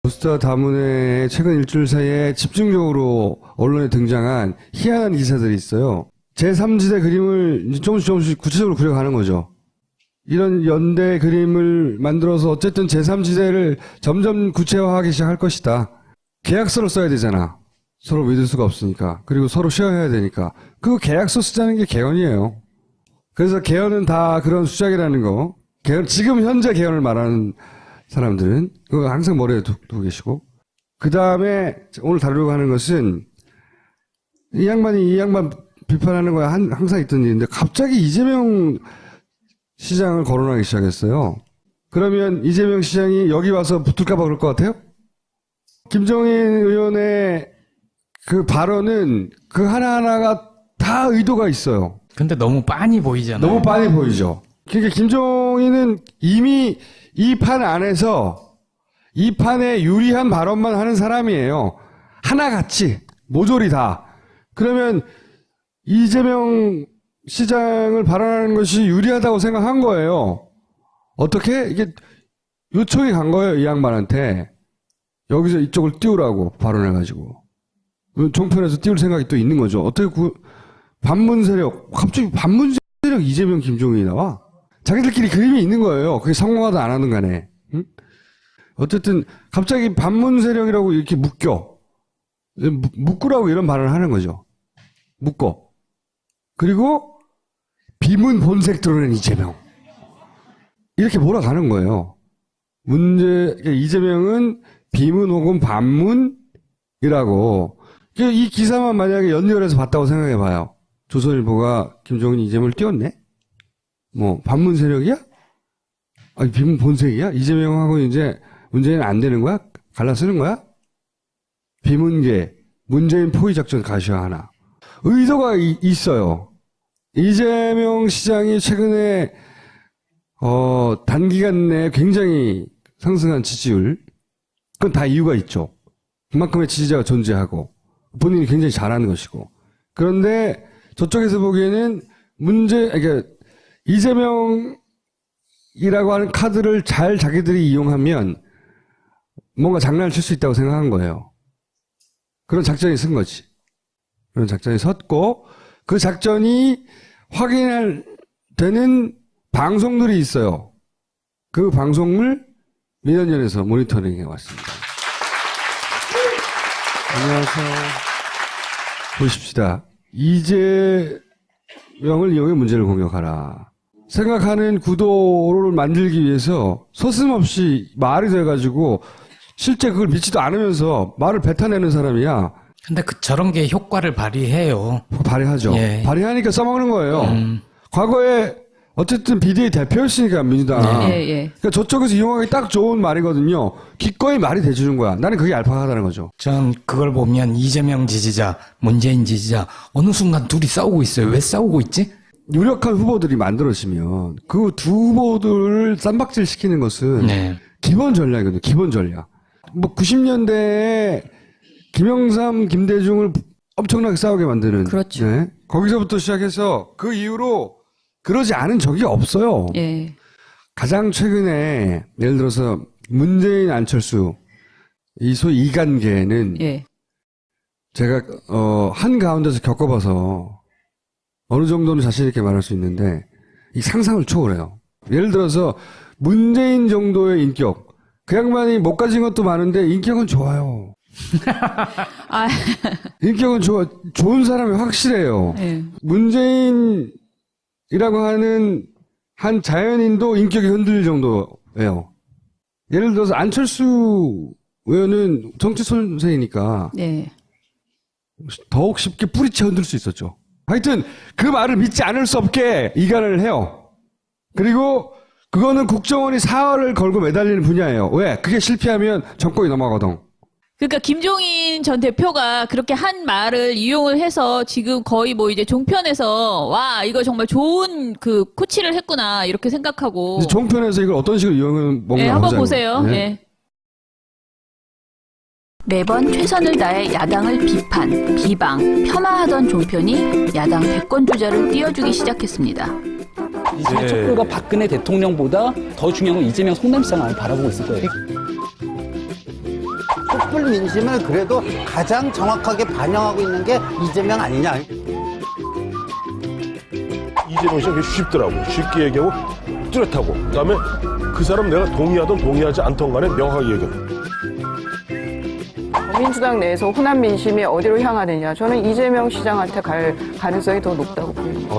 부스터 다문에 최근 일주일 사이에 집중적으로 언론에 등장한 희한한 기사들이 있어요. 제3지대 그림을 이제 조금씩 구체적으로 그려가는 거죠. 이런 연대 그림을 만들어서 어쨌든 제3지대를 점점 구체화하기 시작할 것이다. 계약서를 써야 되잖아. 서로 믿을 수가 없으니까. 그리고 서로 쉐어해야 되니까. 그 계약서 쓰자는 게 개헌이에요. 그래서 개헌은 다 그런 수작이라는 거. 개헌, 지금 현재 개헌을 말하는 사람들은 그거 항상 머리에 두고 계시고. 그 다음에 오늘 다루려고 하는 것은 이 양반 비판하는 거야 항상 있던 일인데 갑자기 이재명 시장을 거론하기 시작했어요. 그러면 이재명 시장이 여기 와서 붙을까 봐 그럴 것 같아요? 김종인 의원의 그 발언은 그 하나하나가 다 의도가 있어요. 근데 너무 빤히 보이잖아요. 너무 빤히 보이죠. 그러니까 김종인은 이미 이 판 안에서 이 판에 유리한 발언만 하는 사람이에요. 하나같이 모조리 다. 그러면 이재명 시장을 발언하는 것이 유리하다고 생각한 거예요. 어떻게? 이게 요청이 간 거예요, 이 양반한테. 여기서 이쪽을 띄우라고 발언해가지고. 종편에서 띄울 생각이 또 있는 거죠. 어떻게 반문 세력, 갑자기 반문 세력 이재명, 김종인이 나와? 자기들끼리 그림이 있는 거예요. 그게 성공하든 안 하든 간에. 응? 어쨌든 갑자기 반문 세력이라고 이렇게 묶으라고 이런 발언을 하는 거죠. 묶어. 그리고 비문 본색 드러낸 이재명. 이렇게 몰아가는 거예요. 이재명은 비문 혹은 반문이라고. 이 기사만 만약에 연결해서 봤다고 생각해 봐요. 조선일보가 김종인 이재명을 띄웠네? 뭐, 반문 세력이야? 아니, 비문 본색이야? 이재명하고 이제 문재인 안 되는 거야? 갈라쓰는 거야? 비문계, 문재인 포위 작전 가시화하나. 의도가 있어요. 이재명 시장이 최근에 단기간 내에 굉장히 상승한 지지율, 그건 다 이유가 있죠. 그만큼의 지지자가 존재하고 본인이 굉장히 잘하는 것이고. 그런데 저쪽에서 보기에는 그러니까 이재명이라고 하는 카드를 잘 자기들이 이용하면 뭔가 장난을 칠 수 있다고 생각한 거예요. 그런 작전이 쓴 거지. 그런 작전이 섰고 그 작전이 확인할 되는 방송들이 있어요. 그 방송을 민원연에서 모니터링해 왔습니다. 안녕하세요. 보십시다. 이재명을 이용해 문제를 공격하라. 생각하는 구도를 만들기 위해서 서슴없이 말이 돼가지고 실제 그걸 믿지도 않으면서 말을 뱉어내는 사람이야. 근데 저런 게 효과를 발휘해요. 발휘하죠. 예. 발휘하니까 써먹는 거예요. 과거에 어쨌든 비대위 대표였으니까 민주당. 그러니까 저쪽에서 이용하기 딱 좋은 말이거든요. 기꺼이 말이 돼주는 거야. 나는 그게 알파하다는 거죠. 전 그걸 보면 이재명 지지자, 문재인 지지자 어느 순간 둘이 싸우고 있어요. 왜 싸우고 있지? 유력한 후보들이 만들어지면 그 두 후보들을 쌈박질 시키는 것은 네. 기본 전략이거든요. 기본 전략. 뭐 90년대에 김영삼, 김대중을 엄청나게 싸우게 만드는. 그렇죠. 네. 거기서부터 시작해서 그 이후로 그러지 않은 적이 없어요. 예. 가장 최근에 예를 들어서 문재인, 안철수 이 소위 이간계는 예. 제가 한 가운데서 겪어봐서 어느 정도는 자신 있게 말할 수 있는데 이 상상을 초월해요. 예를 들어서 문재인 정도의 인격, 그 양반이 못 가진 것도 많은데 인격은 좋아요. 아, 인격은 좋은 사람이 확실해요. 예. 문재인이라고 하는 한 자연인도 인격이 흔들릴 정도예요. 예를 들어서 안철수 의원은 정치 선생이니까 네. 더욱 쉽게 뿌리채 흔들 수 있었죠. 하여튼 그 말을 믿지 않을 수 없게 이간을 해요. 그리고 그거는 국정원이 사활을 걸고 매달리는 분야예요. 왜? 그게 실패하면 정권이 넘어가거든. 그러니까 김종인 전 대표가 그렇게 한 말을 이용을 해서 지금 거의 뭐 이제 종편에서 와 이거 정말 좋은 그 코치를 했구나 이렇게 생각하고. 종편에서 이걸 어떤 식으로 이용을 뭔가 네, 한번 하자고. 보세요. 네. 네. 매번 최선을 다해 야당을 비방, 폄하하던 종편이 야당 대권 주자를 띄워주기 시작했습니다. 이재명 촛불과 박근혜 대통령보다 더 중요한 건 이재명 속냄새만 바라보고 있을 거예요. 촛불 민심을 그래도 가장 정확하게 반영하고 있는 게 이재명 아니냐. 이재명 씨는 쉽더라고. 쉽게 얘기하고 뚜렷하고, 그다음에 그 사람 내가 동의하든 동의하지 않던 간에 명확하게 얘기하고. 민주당 내에서 호남 민심이 어디로 향하느냐. 저는 이재명 시장한테 갈 가능성이 더 높다고 보입니다.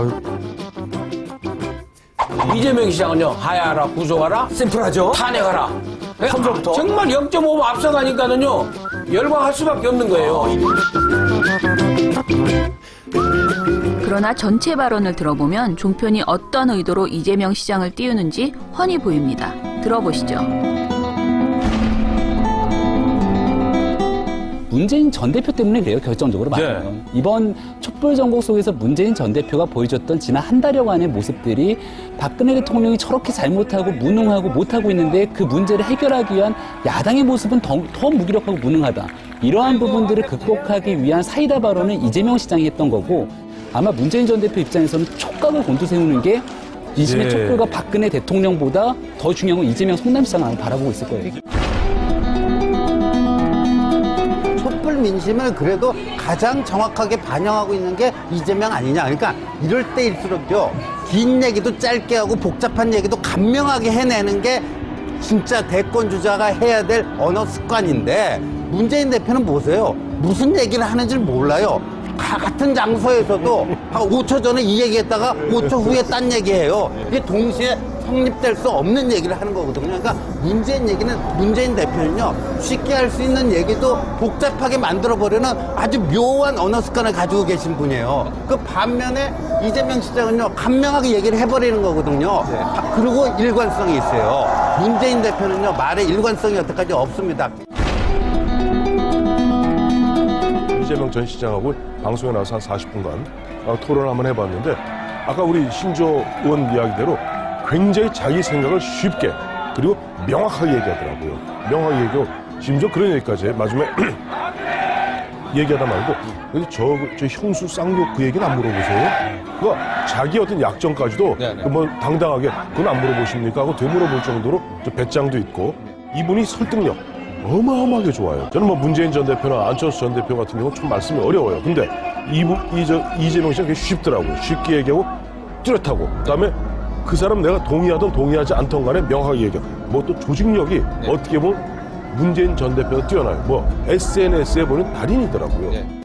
이재명 시장은요, 하야하라, 구속하라, 심플하죠? 탄핵하라. 처음부터. 정말 0.5보 앞서가니까는요, 열광할 수밖에 없는 거예요. 그러나 전체 발언을 들어보면 종편이 어떤 의도로 이재명 시장을 띄우는지 훤히 보입니다. 들어보시죠. 문재인 전 대표 때문에 그래요, 결정적으로 말하면. 네. 이번 촛불 전국 속에서 문재인 전 대표가 보여줬던 지난 한 달여간의 모습들이 박근혜 대통령이 저렇게 잘못하고 무능하고 못하고 있는데 그 문제를 해결하기 위한 야당의 모습은 더 무기력하고 무능하다. 이러한 부분들을 극복하기 위한 사이다 발언을 이재명 시장이 했던 거고, 아마 문재인 전 대표 입장에서는 촉각을 곤두세우는 게 이심의 예. 촛불과 박근혜 대통령보다 더 중요한 건 이재명 성남시장을 바라보고 있을 거예요. 촛불 민심을 그래도 가장 정확하게 반영하고 있는 게 이재명 아니냐. 그러니까 이럴 때일수록요, 긴 얘기도 짧게 하고 복잡한 얘기도 간명하게 해내는 게 진짜 대권 주자가 해야 될 언어 습관인데, 문재인 대표는 보세요. 무슨 얘기를 하는지 몰라요. 같은 장소에서도 한 5초 전에 이 얘기했다가 5초 후에 딴 얘기해요. 이게 동시에 성립될 수 없는 얘기를 하는 거거든요. 그러니까 문재인 대표는요, 쉽게 할 수 있는 얘기도 복잡하게 만들어버리는 아주 묘한 언어 습관을 가지고 계신 분이에요. 그 반면에 이재명 시장은요, 간명하게 얘기를 해버리는 거거든요. 그리고 일관성이 있어요. 문재인 대표는요, 말에 일관성이 여태까지 없습니다. 이재명 전 시장하고 방송에 나와서 한 40분간 토론을 한번 해봤는데, 아까 우리 신조 의원 이야기대로 굉장히 자기 생각을 쉽게 그리고 명확하게 얘기하더라고요. 명확하게 얘기하고 심지어 그런 얘기까지 해. 마지막에 얘기하다 말고 저 형수 쌍욕 그 얘기는 안 물어보세요. 그러니까 자기 어떤 약점까지도 뭐 당당하게 그건 안 물어보십니까 하고 되물어볼 정도로 저 배짱도 있고, 이분이 설득력 어마어마하게 좋아요. 저는 뭐 문재인 전 대표나 안철수 전 대표 같은 경우 좀 말씀이 어려워요. 근데 이재명 씨는 쉽더라고요. 쉽게 얘기하고 뚜렷하고, 그다음에 그 사람 내가 동의하든 동의하지 않던 간에 명확하게 얘기하고, 뭐 또 조직력이 어떻게 보면 문재인 전 대표가 뛰어나요. 뭐 SNS에 보는 달인이더라고요.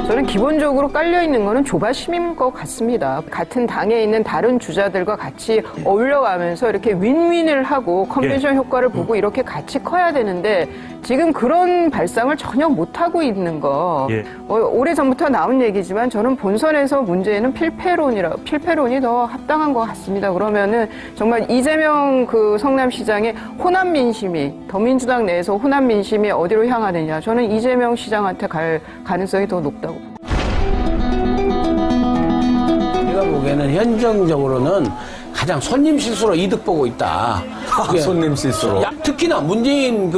저는 기본적으로 깔려있는 거는 조바심인 것 같습니다. 같은 당에 있는 다른 주자들과 같이 어울려가면서 이렇게 윈윈을 하고 컨벤션 효과를 보고 이렇게 같이 커야 되는데, 지금 그런 발상을 전혀 못하고 있는 거. 오래전부터 나온 얘기지만 저는 본선에서 문제는 필패론이 더 합당한 것 같습니다. 그러면은 정말 이재명 그 성남시장의 호남 민심이, 더민주당 내에서 호남 민심이 어디로 향하느냐. 저는 이재명 시장한테 갈 가능성이 더 높다고. 제가 보기에는 현정적으로는 가장 손님 실수로 이득 보고 있다. 손님 실수로. 특히나 문재인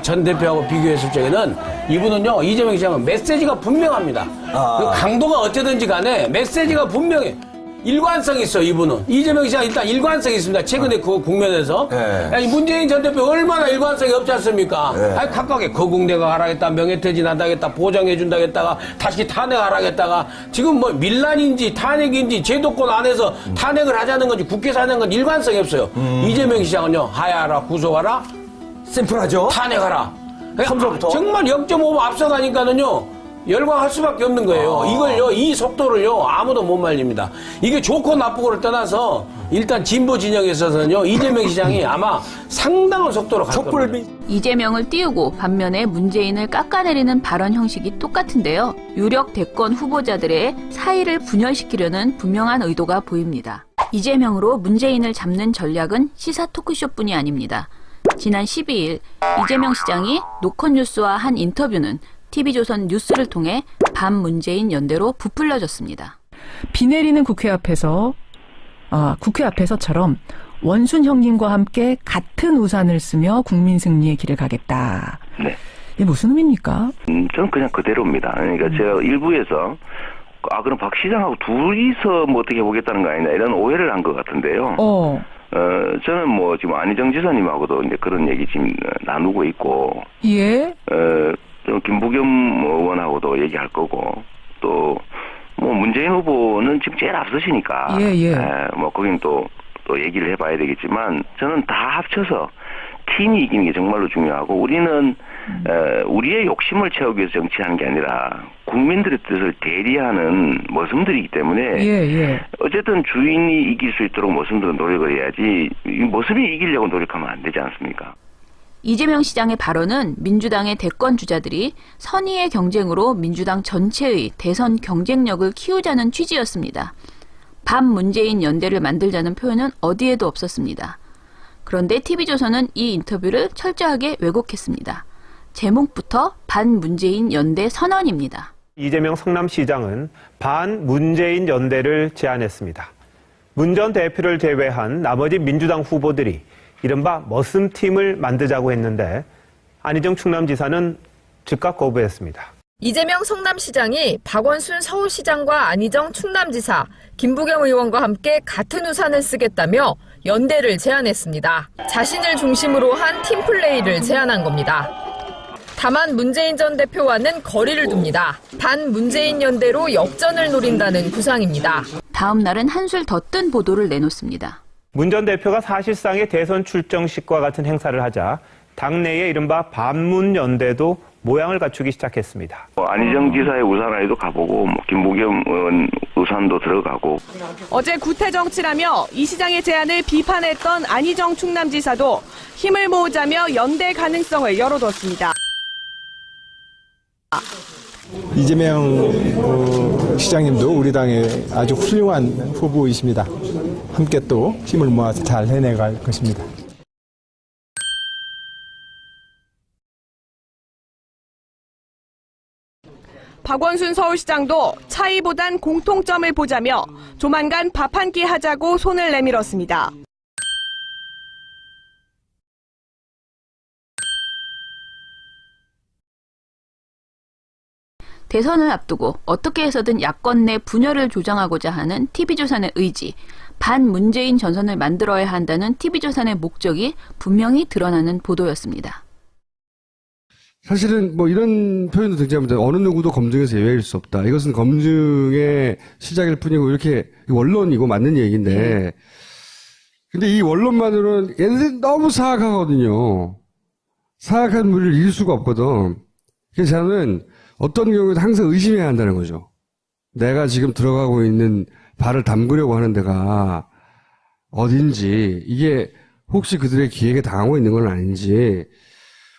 전 대표하고 비교했을 적에는 이분은요, 이재명 시장은 메시지가 분명합니다. 그 강도가 어쩌든지 간에 메시지가 분명해. 일관성이 있어, 이분은. 이재명 시장 일단 일관성이 있습니다. 최근에 그 국면에서. 아니, 문재인 전 대표 얼마나 일관성이 없지 않습니까? 아니, 각각의 거국내가 하라겠다, 명예퇴진한다겠다, 보장해준다겠다가, 다시 탄핵하라겠다가, 지금 뭐 밀란인지 탄핵인지 제도권 안에서 탄핵을 하자는 건지 국회에서 하는 건지 일관성이 없어요. 이재명 시장은요, 하야하라, 구속하라, 심플하죠? 탄핵하라. 처음부터. 정말 0.5보 앞서가니까는요, 열광할 수밖에 없는 거예요. 이걸요, 이 속도를요, 아무도 못 말립니다. 이게 좋고 나쁘고를 떠나서 일단 진보 진영에 있어서는요, 이재명 시장이 아마 상당한 속도로 갈 겁니다. 이재명을 띄우고 반면에 문재인을 깎아내리는 발언 형식이 똑같은데요. 유력 대권 후보자들의 사이를 분열시키려는 분명한 의도가 보입니다. 이재명으로 문재인을 잡는 전략은 시사 토크쇼뿐이 아닙니다. 지난 12일 이재명 시장이 노컷뉴스와 한 인터뷰는 TV조선 뉴스를 통해 반문재인 연대로 부풀려졌습니다. 비 내리는 국회 앞에서처럼 원순 형님과 함께 같은 우산을 쓰며 국민 승리의 길을 가겠다. 네. 이게 무슨 의미입니까? 저는 그냥 그대로입니다. 그러니까 제가 일부에서 그럼 박 시장하고 둘이서 뭐 어떻게 해보겠다는 거 아니냐 이런 오해를 한 것 같은데요. 저는 뭐 지금 안희정 지사님하고도 이제 그런 얘기 지금 나누고 있고, 예. 또 김부겸 의원하고도 얘기할 거고, 또 뭐 문재인 후보는 지금 제일 앞서시니까, 예. 뭐 거긴 또 얘기를 해봐야 되겠지만, 저는 다 합쳐서 팀이 이기는 게 정말로 중요하고, 우리는 우리의 욕심을 채우기 위해서 정치하는 게 아니라 국민들의 뜻을 대리하는 머슴들이기 때문에 예. 어쨌든 주인이 이길 수 있도록 머슴들은 노력을 해야지, 이 머슴이 이기려고 노력하면 안 되지 않습니까? 이재명 시장의 발언은 민주당의 대권 주자들이 선의의 경쟁으로 민주당 전체의 대선 경쟁력을 키우자는 취지였습니다. 반문재인 연대를 만들자는 표현은 어디에도 없었습니다. 그런데 TV조선은 이 인터뷰를 철저하게 왜곡했습니다. 제목부터 반문재인 연대 선언입니다. 이재명 성남시장은 반문재인 연대를 제안했습니다. 문 전 대표를 제외한 나머지 민주당 후보들이 이른바 머슴팀을 만들자고 했는데 안희정 충남지사는 즉각 거부했습니다. 이재명 성남시장이 박원순 서울시장과 안희정 충남지사, 김부겸 의원과 함께 같은 우산을 쓰겠다며 연대를 제안했습니다. 자신을 중심으로 한 팀플레이를 제안한 겁니다. 다만 문재인 전 대표와는 거리를 둡니다. 반문재인 연대로 역전을 노린다는 구상입니다. 다음 날은 한술 더 뜬 보도를 내놓습니다. 문 전 대표가 사실상의 대선 출정식과 같은 행사를 하자 당내의 이른바 반문연대도 모양을 갖추기 시작했습니다. 안희정 지사의 우산 아래도 가보고, 김부겸 의원 우산도 들어가고. 어제 구태정치라며 이 시장의 제안을 비판했던 안희정 충남지사도 힘을 모으자며 연대 가능성을 열어뒀습니다. 이재명 시장님도 우리 당의 아주 훌륭한 후보이십니다. 함께 또 힘을 모아서 잘 해내갈 것입니다. 박원순 서울시장도 차이보단 공통점을 보자며 조만간 밥 한 끼 하자고 손을 내밀었습니다. 대선을 앞두고 어떻게 해서든 야권 내 분열을 조장하고자 하는 TV조선의 의지, 반문재인 전선을 만들어야 한다는 TV조선의 목적이 분명히 드러나는 보도였습니다. 사실은 뭐 이런 표현도 등장합니다. 어느 누구도 검증에서 예외일 수 없다. 이것은 검증의 시작일 뿐이고, 이렇게 원론이고 맞는 얘기인데, 근데 이 원론만으로는 얘네들이 너무 사악하거든요. 사악한 무리를 이길 수가 없거든. 그래서 저는 어떤 경우에도 항상 의심해야 한다는 거죠. 내가 지금 들어가고 있는 발을 담그려고 하는 데가 어딘지, 이게 혹시 그들의 기획에 당하고 있는 건 아닌지.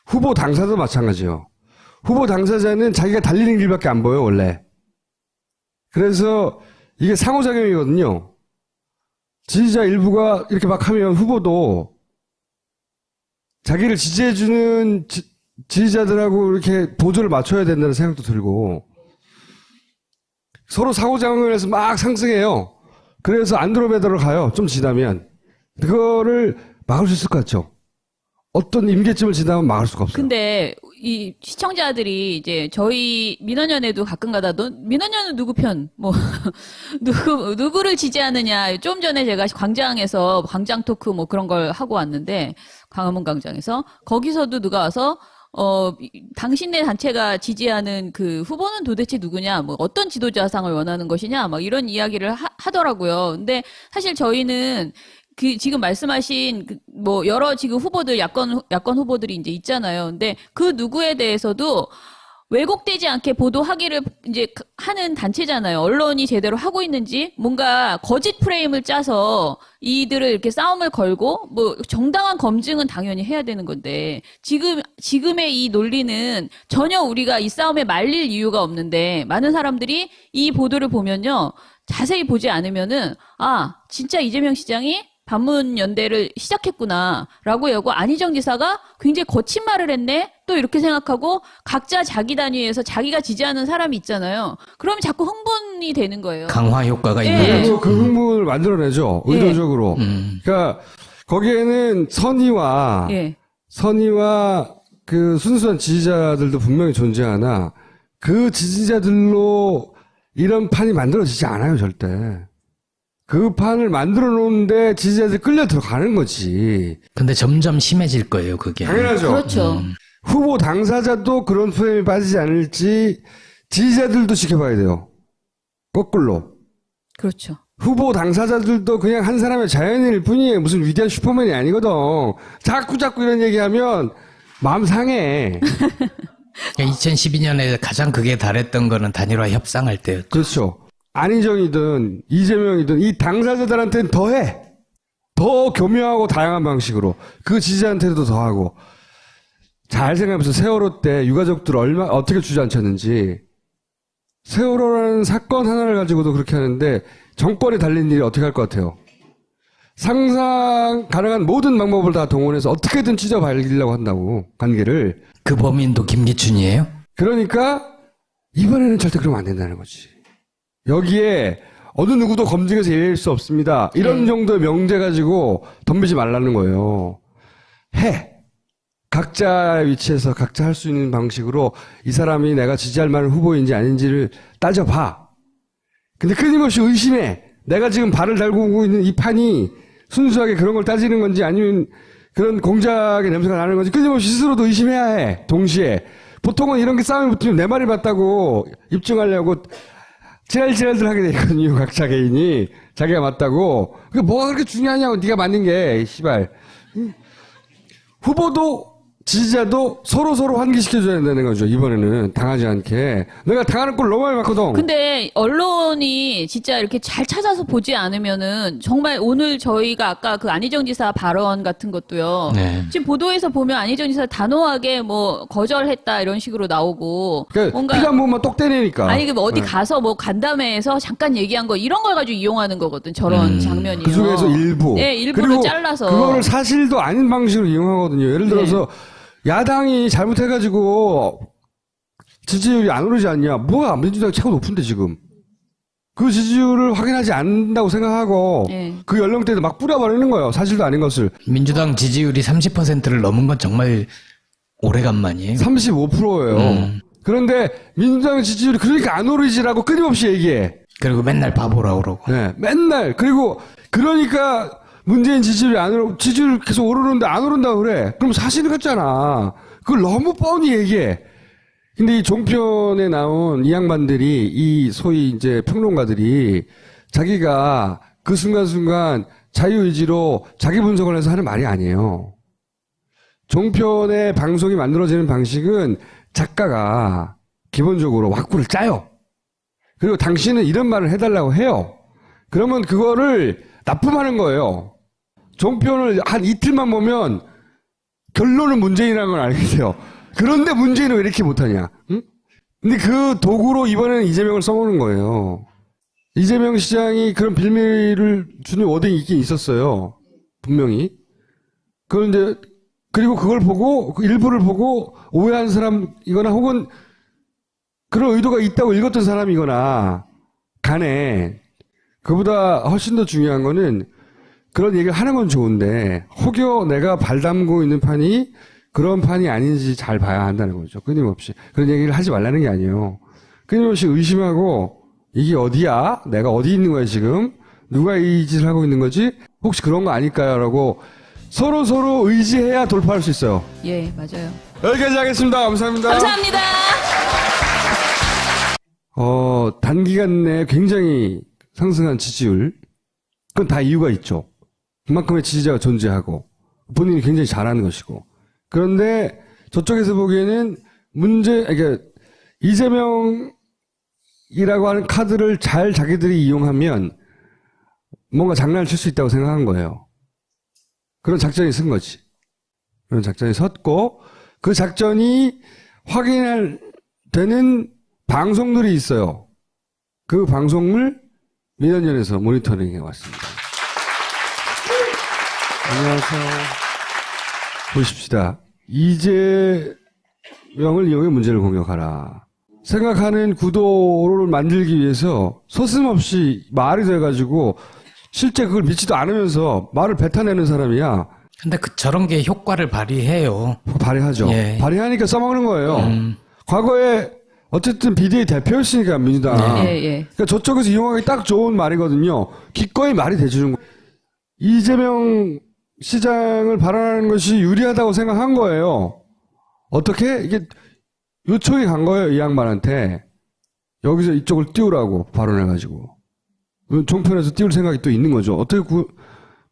후보 당사도 마찬가지요. 후보 당사자는 자기가 달리는 길밖에 안 보여, 원래. 그래서 이게 상호작용이거든요. 지지자 일부가 이렇게 막 하면 후보도 자기를 지지해주는 지지자들하고 이렇게 보조를 맞춰야 된다는 생각도 들고, 서로 상호작용을 해서 막 상승해요. 그래서 안드로메다로 가요. 좀 지나면. 그거를 막을 수 있을 것 같죠? 어떤 임계점을 지나면 막을 수가 없어요. 근데 이 시청자들이 이제 저희 민원연에도 가끔가다 민원연은 누구 편, 뭐 누구를 지지하느냐. 좀 전에 제가 광장에서 광장 토크 뭐 그런 걸 하고 왔는데, 광화문 광장에서 거기서도 누가 와서 당신네 단체가 지지하는 그 후보는 도대체 누구냐, 뭐 어떤 지도자상을 원하는 것이냐, 막 이런 이야기를 하더라고요. 근데 사실 저희는 그 지금 말씀하신 뭐 여러 지금 후보들, 야권 후보들이 이제 있잖아요. 근데 그 누구에 대해서도 왜곡되지 않게 보도하기를 이제 하는 단체잖아요. 언론이 제대로 하고 있는지, 뭔가 거짓 프레임을 짜서 이들을 이렇게 싸움을 걸고, 뭐 정당한 검증은 당연히 해야 되는 건데, 지금의 이 논리는 전혀 우리가 이 싸움에 말릴 이유가 없는데, 많은 사람들이 이 보도를 보면요, 자세히 보지 않으면은, 아, 진짜 이재명 시장이 반문연대를 시작했구나라고 여고 안희정 지사가 굉장히 거친 말을 했네, 또 이렇게 생각하고 각자 자기 단위에서 자기가 지지하는 사람이 있잖아요. 그러면 자꾸 흥분이 되는 거예요. 강화 효과가 있는 예. 거죠. 그 흥분을 만들어내죠. 의도적으로. 그러니까 거기에는 선의와 예. 그 순수한 지지자들도 분명히 존재하나, 그 지지자들로 이런 판이 만들어지지 않아요, 절대. 그 판을 만들어 놓는데 지지자들이 끌려 들어가는 거지. 근데 점점 심해질 거예요, 그게. 당연하죠. 그렇죠. 후보 당사자도 그런 프레임에 빠지지 않을지 지지자들도 지켜봐야 돼요. 거꾸로. 그렇죠. 후보 당사자들도 그냥 한 사람의 자연인일 뿐이에요. 무슨 위대한 슈퍼맨이 아니거든. 자꾸 이런 얘기하면 마음 상해. 2012년에 가장 극에 달했던 거는 단일화 협상할 때였죠. 그렇죠. 안희정이든 이재명이든 이 당사자들한테는 더해. 더 교묘하고 다양한 방식으로. 그 지지자한테도 더하고. 잘 생각해보세요. 세월호 때 유가족들 어떻게 주저앉혔는지. 세월호라는 사건 하나를 가지고도 그렇게 하는데 정권에 달린 일이 어떻게 할 것 같아요? 상상 가능한 모든 방법을 다 동원해서 어떻게든 찢어발리려고 한다고, 관계를. 그 범인도 김기춘이에요? 그러니까 이번에는 절대 그러면 안 된다는 거지. 여기에 어느 누구도 검증해서 예외일 수 없습니다. 이런 정도의 명제 가지고 덤비지 말라는 거예요. 각자 위치에서 각자 할 수 있는 방식으로 이 사람이 내가 지지할 만한 후보인지 아닌지를 따져봐. 근데 끊임없이 의심해. 내가 지금 발을 달고 오고 있는 이 판이 순수하게 그런 걸 따지는 건지 아니면 그런 공작의 냄새가 나는 건지 끊임없이 스스로도 의심해야 해. 동시에. 보통은 이런 게 싸움이 붙으면 내 말이 맞다고 입증하려고 지랄지랄들 하게 되거든요. 각자 개인이. 자기가 맞다고. 그게 뭐가 그렇게 중요하냐고. 네가 맞는 게. 씨발. 후보도 지지자도 서로 환기시켜줘야 된다는 거죠. 이번에는 당하지 않게. 내가 당하는 걸 너무 많이 봤거든. 근데 언론이 진짜 이렇게 잘 찾아서 보지 않으면은 정말 오늘 저희가 아까 그 안희정 지사 발언 같은 것도요. 네. 지금 보도에서 보면 안희정 지사 단호하게 뭐 거절했다 이런 식으로 나오고 그러니까 뭔가 피가 한 번만 똑 떼내니까. 아니 그 어디 가서 뭐 간담회에서 잠깐 얘기한 거 이런 걸 가지고 이용하는 거거든. 저런 장면이요. 그 중에서 일부. 네, 일부를 그리고 잘라서. 그거를 사실도 아닌 방식으로 이용하거든요. 예를 들어서 야당이 잘못해가지고 지지율이 안 오르지 않냐. 뭐야, 민주당이 최고 높은데 지금. 그 지지율을 확인하지 않는다고 생각하고 그 연령대에도 막 뿌려버리는 거예요. 사실도 아닌 것을. 민주당 지지율이 30%를 넘은 건 정말 오래간만이에요. 35%예요. 그런데 민주당 지지율이 그러니까 안 오르지라고 끊임없이 얘기해. 그리고 맨날 바보라 그러고. 네, 맨날. 그리고 그러니까 문재인 지지율 계속 오르는데 안 오른다고 그래. 그럼 사실 같잖아. 그걸 너무 뻔히 얘기해. 근데 이 종편에 나온 이 양반들이, 이 소위 이제 평론가들이 자기가 그 순간순간 자유의지로 자기 분석을 해서 하는 말이 아니에요. 종편의 방송이 만들어지는 방식은 작가가 기본적으로 왁구를 짜요. 그리고 당신은 이런 말을 해달라고 해요. 그러면 그거를 납품하는 거예요. 종편을 한 이틀만 보면 결론은 문재인이라는 걸 알게 돼요. 그런데 문재인은 왜 이렇게 못하냐? 응? 근데 그 도구로 이번에는 이재명을 써오는 거예요. 이재명 시장이 그런 빌미를 주는 워딩이 있긴 있었어요. 분명히. 그런데 그리고 그걸 보고 일부를 보고 오해한 사람이거나 혹은 그런 의도가 있다고 읽었던 사람이거나 간에 그보다 훨씬 더 중요한 거는 그런 얘기를 하는 건 좋은데 혹여 내가 발 담고 있는 판이 그런 판이 아닌지 잘 봐야 한다는 거죠. 끊임없이. 그런 얘기를 하지 말라는 게 아니에요. 끊임없이 의심하고 이게 어디야? 내가 어디 있는 거야 지금? 누가 이 짓을 하고 있는 거지? 혹시 그런 거 아닐까요? 라고 서로 의지해야 돌파할 수 있어요. 예, 맞아요. 여기까지 하겠습니다. 감사합니다. 감사합니다. 단기간 내에 굉장히 상승한 지지율. 그건 다 이유가 있죠. 그만큼의 지지자가 존재하고 본인이 굉장히 잘하는 것이고. 그런데 저쪽에서 보기에는 그러니까 이재명이라고 하는 카드를 잘 자기들이 이용하면 뭔가 장난을 칠 수 있다고 생각한 거예요. 그런 작전이 쓴 거지. 그런 작전이 섰고 그 작전이 확인할 되는 방송들이 있어요. 그 방송을 민원연에서 모니터링해 왔습니다. 안녕하세요. 보십시다. 이재명을 이용해 문제를 공격하라. 생각하는 구도를 만들기 위해서 서슴없이 말이 돼가지고 실제 그걸 믿지도 않으면서 말을 뱉어내는 사람이야. 근데 저런 게 효과를 발휘해요. 발휘하죠. 예. 발휘하니까 써먹는 거예요. 과거에 어쨌든 비대위 대표였으니까 민주당. 예. 그러니까 저쪽에서 이용하기 딱 좋은 말이거든요. 기꺼이 말이 돼주는 거. 이재명 시장을 발언하는 것이 유리하다고 생각한 거예요. 어떻게? 이게 요청이 간 거예요, 이 양반한테. 여기서 이쪽을 띄우라고 발언해가지고. 종편에서 띄울 생각이 또 있는 거죠. 어떻게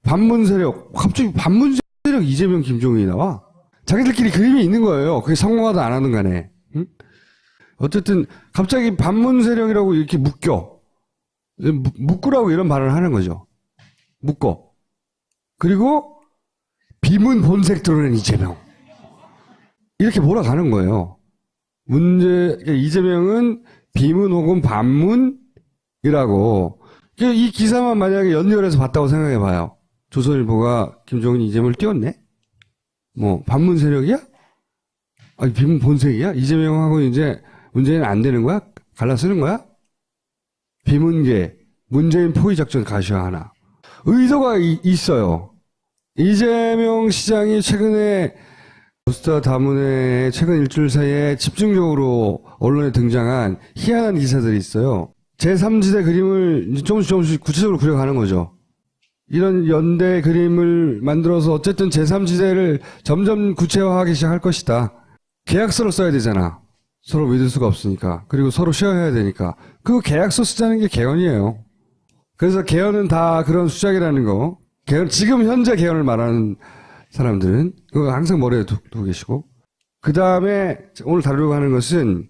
반문 세력, 갑자기 반문 세력 이재명, 김종인이 나와? 자기들끼리 그림이 있는 거예요. 그게 성공하든 안 하든 간에. 응? 어쨌든 갑자기 반문 세력이라고 이렇게 묶으라고 이런 발언을 하는 거죠. 묶어. 그리고 비문 본색 드러낸 이재명. 이렇게 몰아가는 거예요. 이재명은 비문 혹은 반문이라고. 이 기사만 만약에 연결해서 봤다고 생각해 봐요. 조선일보가 김종인 이재명을 띄웠네? 뭐, 반문 세력이야? 아니, 비문 본색이야? 이재명하고 이제 문재인 안 되는 거야? 갈라쓰는 거야? 비문계, 문재인 포위 작전 가시화하나. 의도가 있어요. 이재명 시장이 최근에 포스터 다문에 최근 일주일 사이에 집중적으로 언론에 등장한 희한한 기사들이 있어요. 제3지대 그림을 조금씩 구체적으로 그려가는 거죠. 이런 연대 그림을 만들어서 어쨌든 제3지대를 점점 구체화하기 시작할 것이다. 계약서를 써야 되잖아. 서로 믿을 수가 없으니까. 그리고 서로 쉐어해야 되니까. 그 계약서 쓰자는 게 개헌이에요. 그래서 개헌은 다 그런 수작이라는 거. 지금 현재 개헌을 말하는 사람들은 그거 항상 머리에 두고 계시고. 그 다음에 오늘 다루려고 하는 것은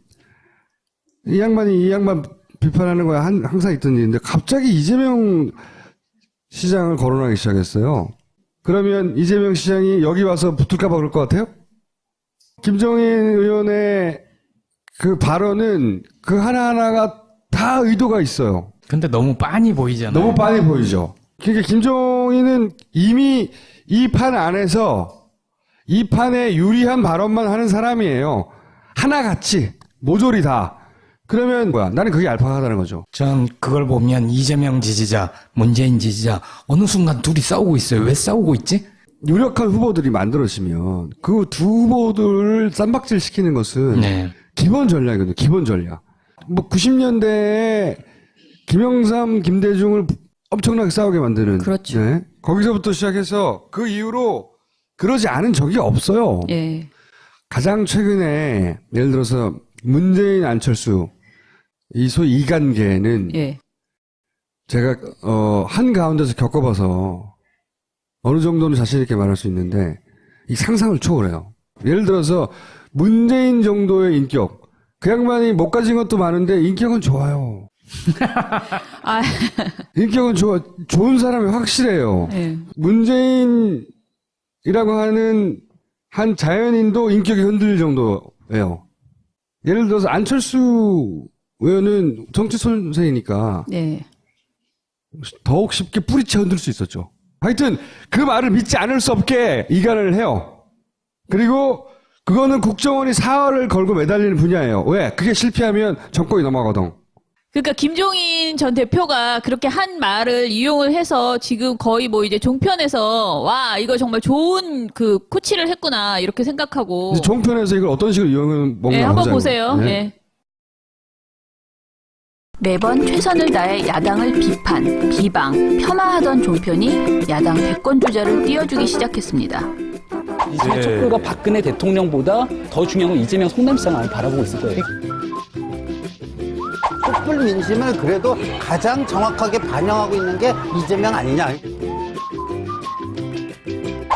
이 양반 비판하는 거야 항상 있던 일인데 갑자기 이재명 시장을 거론하기 시작했어요. 그러면 이재명 시장이 여기 와서 붙을까 봐 그럴 것 같아요? 김종인 의원의 그 발언은 그 하나하나가 다 의도가 있어요. 근데 너무 빤히 보이잖아요. 너무 빤히 보이죠. 그러니까 김종인은 이미 이 판 안에서 이 판에 유리한 발언만 하는 사람이에요. 하나같이 모조리 다. 그러면 뭐야? 나는 그게 알파하다는 거죠. 전 그걸 보면 이재명 지지자, 문재인 지지자 어느 순간 둘이 싸우고 있어요. 왜 싸우고 있지? 유력한 후보들이 만들어지면 그 두 후보들을 쌈박질 시키는 것은 기본 전략이거든요. 기본 전략. 뭐 90년대에 김영삼, 김대중을 엄청나게 싸우게 만드는. 그렇죠. 네. 거기서부터 시작해서 그 이후로 그러지 않은 적이 없어요. 예. 가장 최근에 예를 들어서 문재인, 안철수 이 소위 이간계는 제가 한 가운데서 겪어봐서 어느 정도는 자신 있게 말할 수 있는데 이 상상을 초월해요. 예를 들어서 문재인 정도의 인격, 그 양반이 못 가진 것도 많은데 인격은 좋아요. 인격은 좋은 사람이 확실해요. 문재인이라고 하는 한 자연인도 인격이 흔들릴 정도예요. 예를 들어서 안철수 의원은 정치 선생이니까 더욱 쉽게 뿌리채 흔들 수 있었죠. 하여튼 그 말을 믿지 않을 수 없게 이간을 해요. 그리고 그거는 국정원이 사활을 걸고 매달리는 분야예요. 왜? 그게 실패하면 정권이 넘어가거든. 그러니까 김종인 전 대표가 그렇게 한 말을 이용을 해서 지금 거의 뭐 이제 종편에서 와 이거 정말 좋은 그 코치를 했구나 이렇게 생각하고. 종편에서 이걸 어떤 식으로 이용을 먹나 한번 보세요. 매번 최선을 다해 야당을 비판, 비방, 폄하하던 종편이 야당 대권 주자를 띄워주기 시작했습니다. 이재명 촛불과 박근혜 대통령보다 더 중요한 건 이재명 성남시장을 바라보고 있을 거예요. 촛불 민심을 그래도 가장 정확하게 반영하고 있는 게 이재명 아니냐.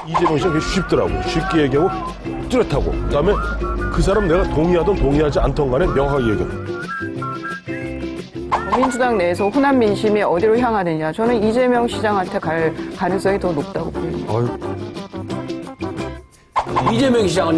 이재명 씨는 쉽더라고. 쉽게 얘기하고 뚜렷하고. 그다음에 그 사람 내가 동의하든 동의하지 않던 간에 명확하게 얘기하고. 민주당 내에서 호남 민심이 어디로 향하느냐. 저는 이재명 시장한테 갈 가능성이 더 높다고 보입니다. 이재명 시장은